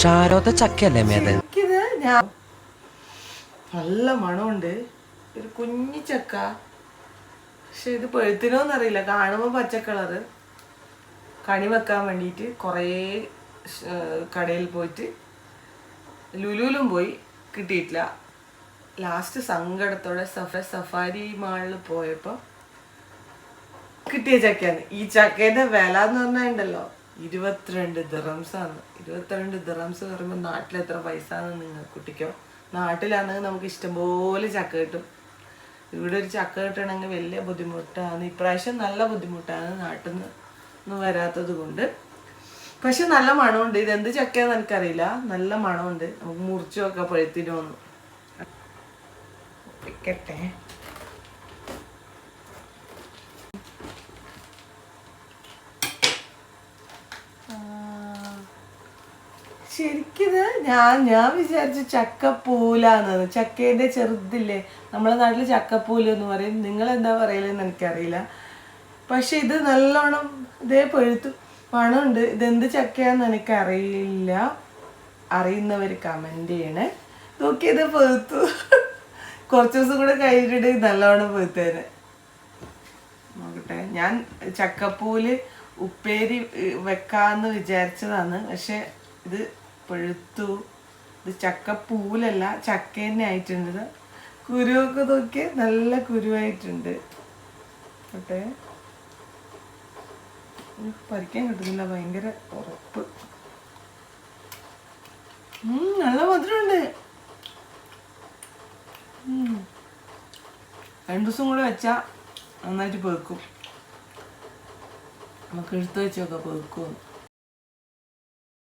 ഷാരോത്തെ ചക്കയല്ലേ മേത്? നല്ല മണമുണ്ട്. ഒരു കുഞ്ഞി ചക്ക. പക്ഷെ ഇത് പഴുത്തിനോന്നറിയില്ല. കാണുമ്പോൾ പച്ചക്കളറ്. കണി വെക്കാൻ വേണ്ടിയിട്ട് കുറേ കടയിൽ പോയിട്ട് ലുലുലും പോയി കിട്ടിയിട്ടില്ല. ലാസ്റ്റ് സങ്കടത്തോടെ സഫാരി മാളിൽ പോയപ്പോൾ കിട്ടിയ ചക്കയാണ്. ഈ ചക്കേൻ്റെ വില എന്ന് പറഞ്ഞാൽ ഉണ്ടല്ലോ 22 ദിറംസാണ്. 22 ദിറംസ് പറയുമ്പോൾ നാട്ടിൽ എത്ര പൈസ ആണെന്ന് നിങ്ങൾ കുട്ടിക്കോ? നാട്ടിലാണെങ്കിൽ നമുക്ക് ഇഷ്ടംപോലെ ചക്ക കിട്ടും. ഇവിടെ ഒരു ചക്ക കിട്ടണമെങ്കിൽ വലിയ ബുദ്ധിമുട്ടാണ്. ഇപ്രാവശ്യം നല്ല ബുദ്ധിമുട്ടാണ് നാട്ടിൽ നിന്ന് ഒന്നും വരാത്തത് കൊണ്ട്. പക്ഷെ നല്ല മണമുണ്ട്. ഇതെന്ത് ചക്കയാണെന്ന് എനിക്കറിയില്ല. നല്ല മണമുണ്ട്. നമുക്ക് മുറിച്ചു നോക്കാം പഴുത്തിനോന്ന്. വെക്കട്ടെ. ശരിക്കിത് ഞാൻ വിചാരിച്ചു ചക്കപ്പൂലാന്ന്. ചക്കേൻ്റെ ചെറുതില്ലേ, നമ്മളെ നാട്ടിൽ ചക്കപ്പൂല് എന്ന് പറയും. നിങ്ങളെന്താ പറയലെന്ന് എനിക്കറിയില്ല. പക്ഷെ ഇത് നല്ലോണം ഇതേ പഴുത്തു മണമുണ്ട്. ഇതെന്ത് ചക്കയാന്ന് എനിക്കറിയില്ല. അറിയുന്നവർ കമൻറ്റ് ചെയ്യണേ. നോക്കിയത് പഴുത്തു. കുറച്ച് ദിവസം കൂടെ കഴിഞ്ഞിട്ട് നല്ലോണം പഴുത്തേനെ. നോക്കട്ടെ. ഞാൻ ചക്കപ്പൂല് ഉപ്പേരി വെക്കാന്ന് വിചാരിച്ചതാണ്. പക്ഷെ ഇത് പഴുത്തു. ഇത് ചക്കപ്പൂലല്ല, ചക്ക തന്നെ ആയിട്ടുണ്ട്. കുരുവൊക്കെ നോക്കി നല്ല കുരുവായിട്ടുണ്ട്. ഓട്ടെ, പറിക്കാൻ കിട്ടുന്നില്ല. ഭയങ്കര ഉറപ്പ്. നല്ല മധുരമുണ്ട്. 2 ദിവസം കൂടെ വെച്ചാൽ നന്നായിട്ട് പെറുക്കും. നമുക്ക് എടുത്ത് വെച്ചൊക്കെ പെറുക്കും.